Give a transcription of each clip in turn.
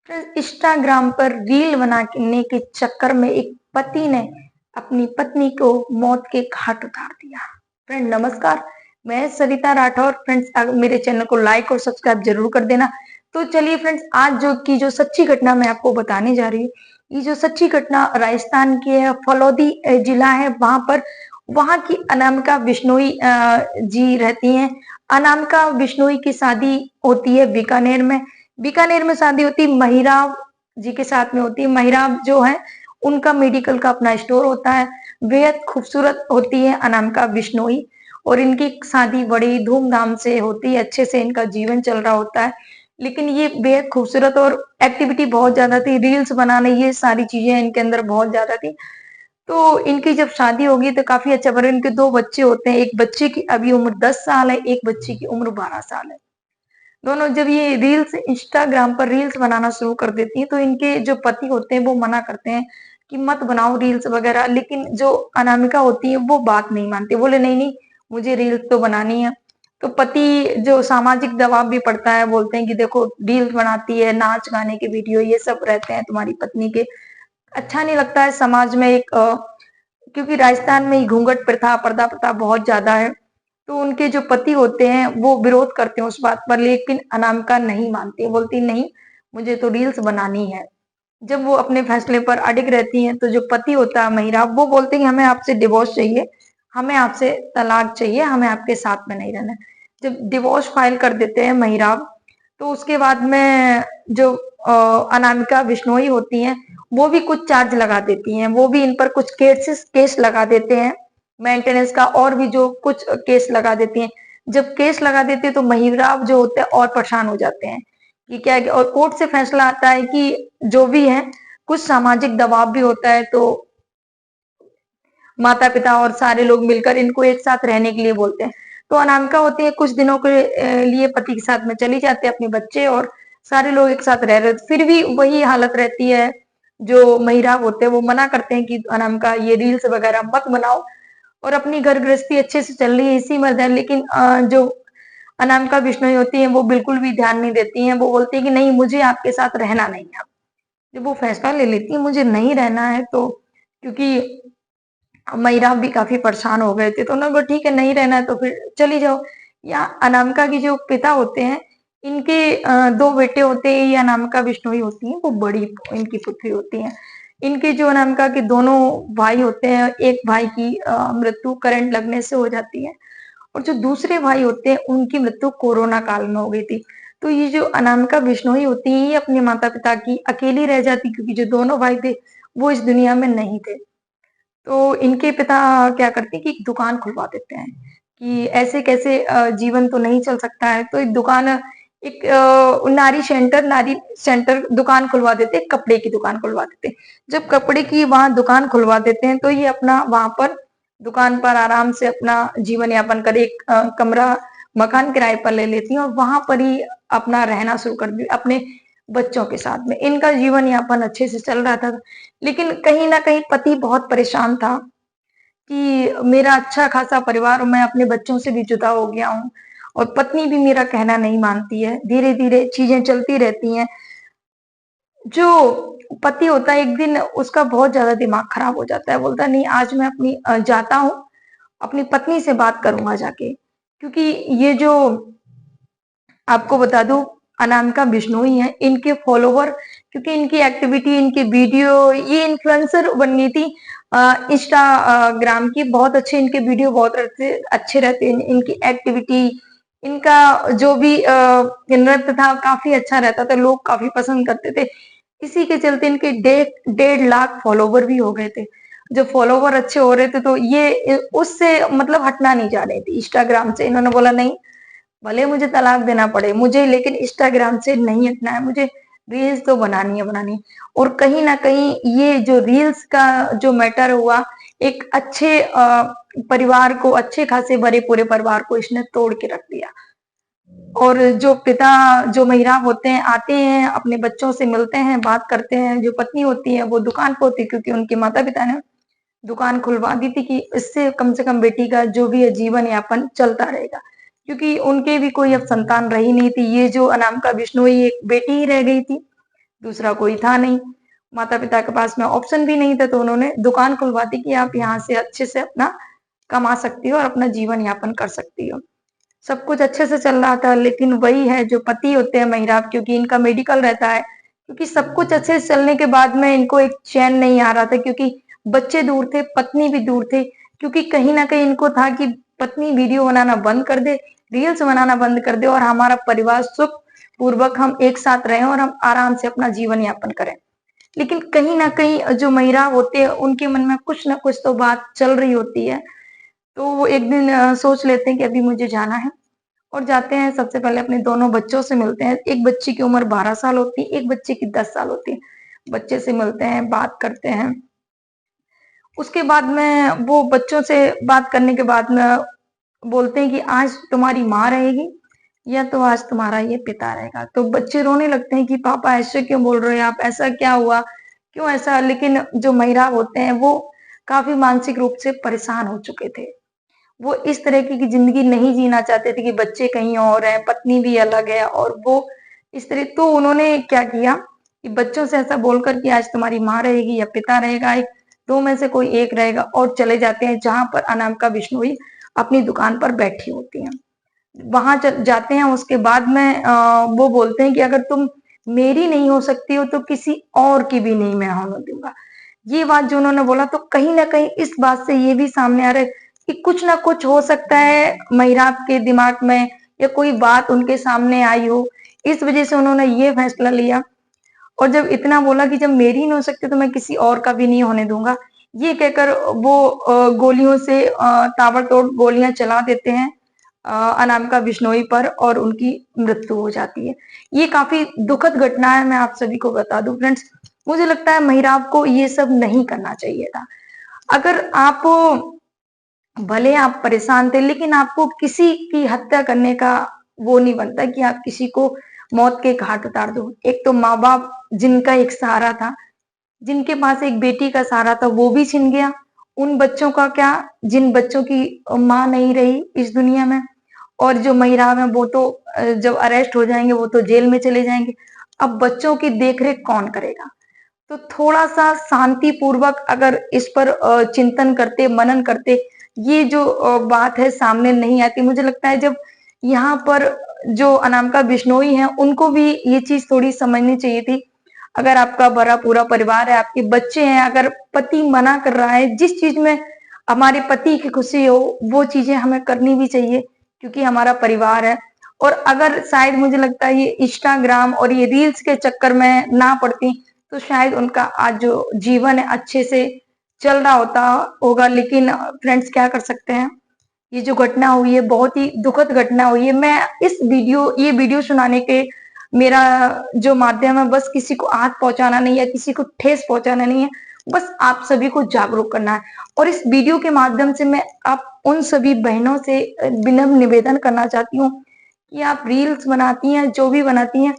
Friends, Instagram पर reel बनाने के चक्कर में एक पति ने अपनी पत्नी को मौत के घाट उतार दिया। फ्रेंड नमस्कार, मैं सरिता राठौर। फ्रेंड्स, मेरे चैनल को लाइक और सब्सक्राइब जरूर कर देना। तो चलिए फ्रेंड्स, आज जो सच्ची घटना मैं आपको बताने जा रही हूँ। ये जो सच्ची घटना राजस्थान की है, फलौदी जिला है। वहां की अनामिका बिश्नोई जी रहती हैं। अनामिका बिश्नोई की शादी होती है बीकानेर में। बीकानेर में शादी होती है महिराव जी के साथ में होती है। महिराव जो है उनका मेडिकल का अपना स्टोर होता है। बेहद खूबसूरत होती है अनामिका बिश्नोई और इनकी शादी बड़ी धूमधाम से होती है। अच्छे से इनका जीवन चल रहा होता है। लेकिन ये बेहद खूबसूरत और एक्टिविटी बहुत ज्यादा थी, रील्स बनाने, ये सारी चीजें इनके अंदर बहुत ज्यादा थी। तो इनकी जब शादी होगी तो काफी अच्छा, पर इनके दो बच्चे होते हैं। एक बच्चे की अभी उम्र 10 साल है, एक बच्चे की उम्र 12 साल है। दोनों जब ये रील्स इंस्टाग्राम पर रील्स बनाना शुरू कर देती हैं तो इनके जो पति होते हैं वो मना करते हैं कि मत बनाओ रील्स वगैरह। लेकिन जो अनामिका होती है वो बात नहीं मानती, बोले नहीं नहीं, मुझे रील्स तो बनानी है। तो पति जो सामाजिक दबाव भी पड़ता है, बोलते हैं कि देखो रील्स बनाती है, नाच गाने के वीडियो ये सब रहते हैं तुम्हारी पत्नी के, अच्छा नहीं लगता है समाज में। क्योंकि राजस्थान में घूंघट प्रथा, पर्दा प्रथा बहुत ज्यादा है। तो उनके जो पति होते हैं वो विरोध करते हैं उस बात पर, लेकिन अनामिका नहीं मानती, बोलती नहीं, मुझे तो रील्स बनानी है। जब वो अपने फैसले पर अडिग रहती हैं तो जो पति होता है महिरा, वो बोलते हैं हमें आपसे डिवोर्स चाहिए, हमें आपसे तलाक चाहिए, हमें आपके साथ में नहीं रहना है। जब डिवोर्स फाइल कर देते हैं महिरा, तो उसके बाद में जो अनामिका बिश्नोई होती हैं वो भी कुछ चार्ज लगा देती हैं। वो भी इन पर कुछ केस लगा देते हैं, मेंटेनेंस का, और भी जो कुछ केस लगा देती हैं। जब केस लगा देती है तो महिराव जो होते हैं और परेशान हो जाते हैं कि क्या है, और कोर्ट से फैसला आता है कि जो भी है, कुछ सामाजिक दबाव भी होता है। तो माता पिता और सारे लोग मिलकर इनको एक साथ रहने के लिए बोलते हैं। तो अनामिका होती है कुछ दिनों के लिए पति के साथ में चली जाती है, अपने बच्चे और सारे लोग एक साथ रह रहे, फिर भी वही हालत रहती है। जो महिराव होते हैं वो मना करते हैं कि अनामिका ये रील्स वगैरह मत बनाओ, और अपनी घर गृहस्थी अच्छे से चल रही है इसी में है। लेकिन जो अनामिका बिश्नोई होती है वो बिल्कुल भी ध्यान नहीं देती हैं। वो बोलती है कि नहीं, मुझे आपके साथ रहना नहीं है। जब वो फैसला ले लेती है मुझे नहीं रहना है, तो क्योंकि महिराब भी काफी परेशान हो गए थे तो उन्होंने बोला ठीक है, नहीं रहना है तो फिर चली जाओ। या अनामिका की जो पिता होते हैं, इनके दो बेटे होते हैं। ये अनामिका बिश्नोई होती हैं, वो बड़ी इनकी पुत्री होती हैं। इनके जो अनामिका के दोनों भाई होते हैं, एक भाई की मृत्यु करंट लगने से हो जाती है, और जो दूसरे भाई होते हैं उनकी मृत्यु कोरोना काल में हो गई थी। तो ये जो अनामिका बिश्नोई होती है ये अपने माता पिता की अकेली रह जाती, क्योंकि जो दोनों भाई थे वो इस दुनिया में नहीं थे। तो इनके पिता क्या करते हैं कि एक दुकान खुलवा देते हैं कि ऐसे कैसे जीवन तो नहीं चल सकता है। तो एक दुकान, एक नारी सेंटर दुकान खुलवा देते हैं, कपड़े की दुकान खुलवा देते हैं। जब कपड़े की वहां दुकान खुलवा देते हैं तो ये अपना वहां पर दुकान पर आराम से अपना जीवन यापन कर, एक कमरा मकान किराए पर ले लेती हैं और वहां पर ही अपना रहना शुरू कर दी अपने बच्चों के साथ में। इनका जीवन यापन अच्छे से चल रहा था। लेकिन कहीं ना कहीं पति बहुत परेशान था कि मेरा अच्छा खासा परिवार और मैं अपने बच्चों से भी जुदा हो गया हूँ, और पत्नी भी मेरा कहना नहीं मानती है। धीरे धीरे चीजें चलती रहती हैं। जो पति होता है एक दिन उसका बहुत ज्यादा दिमाग खराब हो जाता है, बोलता है नहीं, आज मैं जाता हूँ, अपनी पत्नी से बात करूंगा जाके। क्योंकि ये जो आपको बता दूं, अनामिका बिश्नोई है, इनके फॉलोवर, क्योंकि इनकी एक्टिविटी, इनकी वीडियो, ये इन्फ्लुएंसर बन गई थी इंस्टाग्राम की। बहुत अच्छे इनके वीडियो बहुत अच्छे रहते हैं। इनकी एक्टिविटी, इनका जो भी नृत्य था काफी अच्छा रहता था, लोग काफी पसंद करते थे। इसी के चलते इनके 1.5 लाख फॉलोवर भी हो गए थे। जब फॉलोवर अच्छे हो रहे थे तो ये उससे मतलब हटना नहीं चाह रही थी इंस्टाग्राम से। इन्होंने बोला नहीं, भले मुझे तलाक देना पड़े मुझे, लेकिन इंस्टाग्राम से नहीं हटना है, मुझे रील्स तो बनानी है बनानी है। और कहीं ना कहीं ये जो रील्स का जो मैटर हुआ, एक अच्छे परिवार को, अच्छे खासे भरे पूरे परिवार को इसने तोड़ के रख दिया। और जो पिता, जो महिला होते हैं, आते हैं अपने बच्चों से मिलते हैं, बात करते हैं। जो पत्नी होती है वो दुकान पे होती है, क्योंकि उनके माता पिता ने दुकान खुलवा दी थी कि इससे कम से कम बेटी का जो भी है जीवन यापन चलता रहेगा। क्योंकि उनके भी कोई अब संतान रही नहीं थी। ये जो अनामिका बिश्नोई एक बेटी ही रह गई थी। दूसरा कोई था नहीं, माता पिता के पास में ऑप्शन भी नहीं था, तो उन्होंने दुकान खुलवा दी कि आप यहाँ से अच्छे से अपना कमा सकती हो और अपना जीवन यापन कर सकती हो। सब कुछ अच्छे से चल रहा था, लेकिन वही है जो पति होते हैं महिराब, क्योंकि इनका मेडिकल रहता है, क्योंकि सब कुछ अच्छे से चलने के बाद में इनको एक चैन नहीं आ रहा था, क्योंकि बच्चे दूर थे, पत्नी भी दूर थे, क्योंकि कहीं ना कहीं इनको था कि पत्नी वीडियो बनाना बंद कर दे, रील्स बनाना बंद कर दे और हमारा परिवार सुख पूर्वक हम एक साथ रहें और हम आराम से अपना जीवन यापन करें। लेकिन कहीं ना कहीं जो महिराब होते हैं उनके मन में कुछ ना कुछ तो बात चल रही होती है। तो वो एक दिन सोच लेते हैं कि अभी मुझे जाना है, और जाते हैं। सबसे पहले अपने दोनों बच्चों से मिलते हैं। एक बच्ची की उम्र 12 साल होती है, एक बच्चे की 10 साल होती है। बच्चे से मिलते हैं, बात करते हैं। उसके बाद में वो बच्चों से बात करने के बाद में बोलते हैं कि आज तुम्हारी माँ रहेगी या तो आज तुम्हारा ये पिता रहेगा। तो बच्चे रोने लगते हैं कि पापा ऐसे क्यों बोल रहे हो आप, ऐसा क्या हुआ, क्यों ऐसा। लेकिन जो महिराब होते हैं वो काफी मानसिक रूप से परेशान हो चुके थे। वो इस तरह की जिंदगी नहीं जीना चाहते थे कि बच्चे कहीं और हैं, पत्नी भी अलग है, और वो इस तरह। तो उन्होंने क्या किया कि बच्चों से ऐसा बोलकर कि आज तुम्हारी माँ रहेगी या पिता रहेगा, एक दो में से कोई एक रहेगा, और चले जाते हैं जहां पर अनामिका बिश्नोई अपनी दुकान पर बैठी होती हैं। वहां जाते हैं। उसके बाद में वो बोलते हैं कि अगर तुम मेरी नहीं हो सकती हो तो किसी और की भी नहीं मैं होने दूंगा। ये बात जो उन्होंने बोला, तो कहीं ना कहीं इस बात से ये भी सामने आ रहा है कि कुछ ना कुछ हो सकता है महिराब के दिमाग में, या कोई बात उनके सामने आई हो, इस वजह से उन्होंने ये फैसला लिया। और जब इतना बोला कि जब मेरी नहीं हो सकती तो मैं किसी और का भी नहीं होने दूंगा, ये कहकर वो गोलियों से ताबड़तोड़ गोलियां चला देते हैं अनामिका बिश्नोई पर, और उनकी मृत्यु हो जाती है। ये काफी दुखद घटना है, मैं आप सभी को बता दूं फ्रेंड्स। मुझे लगता है महिराब को ये सब नहीं करना चाहिए था। अगर आप, भले आप परेशान थे, लेकिन आपको किसी की हत्या करने का वो नहीं बनता कि आप किसी को मौत के घाट उतार दो। एक तो माँ बाप जिनका एक सहारा था, जिनके पास एक बेटी का सहारा था, वो भी छिन गया। उन बच्चों का क्या, जिन बच्चों की माँ नहीं रही इस दुनिया में। और जो महिराब है वो तो जब अरेस्ट हो जाएंगे वो तो जेल में चले जाएंगे। अब बच्चों की देखरेख कौन करेगा। तो थोड़ा सा शांति पूर्वक अगर इस पर चिंतन करते, मनन करते, ये जो बात है सामने नहीं आती। मुझे लगता है जब यहाँ पर जो अनामिका बिश्नोई हैं उनको भी ये चीज थोड़ी समझनी चाहिए थी। अगर आपका बड़ा पूरा परिवार है, आपके बच्चे हैं, अगर पति मना कर रहा है, जिस चीज में हमारे पति की खुशी हो वो चीजें हमें करनी भी चाहिए, क्योंकि हमारा परिवार है। और अगर शायद मुझे लगता है ये इंस्टाग्राम और ये रील्स के चक्कर में ना पड़ती तो शायद उनका आज जो जीवन है अच्छे से चल रहा होगा। लेकिन फ्रेंड्स क्या कर सकते हैं, ये जो घटना हुई है बहुत ही दुखद घटना हुई है। मैं ये वीडियो सुनाने के मेरा जो माध्यम है, बस किसी को आग पहुंचाना नहीं है, किसी को ठेस पहुंचाना नहीं है, बस आप सभी को जागरूक करना है। और इस वीडियो के माध्यम से मैं आप उन सभी बहनों से विनम्र निवेदन करना चाहती हूँ कि आप रील्स बनाती हैं, जो भी बनाती हैं,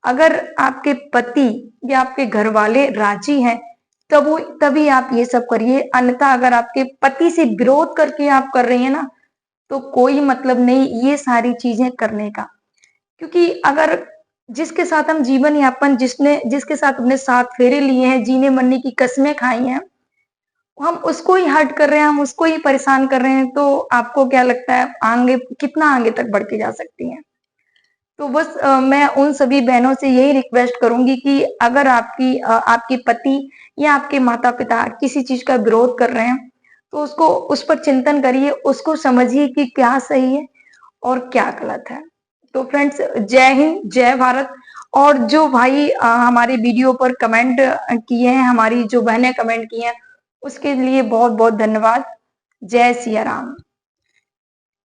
अगर आपके पति या आपके घर वाले राजी हैं तभी आप ये सब करिए। अन्यथा अगर आपके पति से विरोध करके आप कर रही हैं ना, तो कोई मतलब नहीं ये सारी चीजें करने का। क्योंकि अगर जिसके साथ हम जीवन यापन, जिसके साथ अपने 7 फेरे लिए हैं, जीने मरने की कसमें खाई हैं, हम उसको ही हर्ट कर रहे हैं, हम उसको ही परेशान कर रहे हैं, तो आपको क्या लगता है आगे कितना आगे तक बढ़ के जा सकती हैं। तो बस मैं उन सभी बहनों से यही रिक्वेस्ट करूंगी कि अगर आपके पति या आपके माता पिता किसी चीज का विरोध कर रहे हैं तो उसको उस पर चिंतन करिए, उसको समझिए कि क्या सही है और क्या गलत है। तो फ्रेंड्स, जय हिंद, जय भारत। और जो भाई हमारे वीडियो पर कमेंट किए हैं, हमारी जो बहनें कमेंट किए हैं, उसके लिए बहुत बहुत धन्यवाद। जय सिया राम।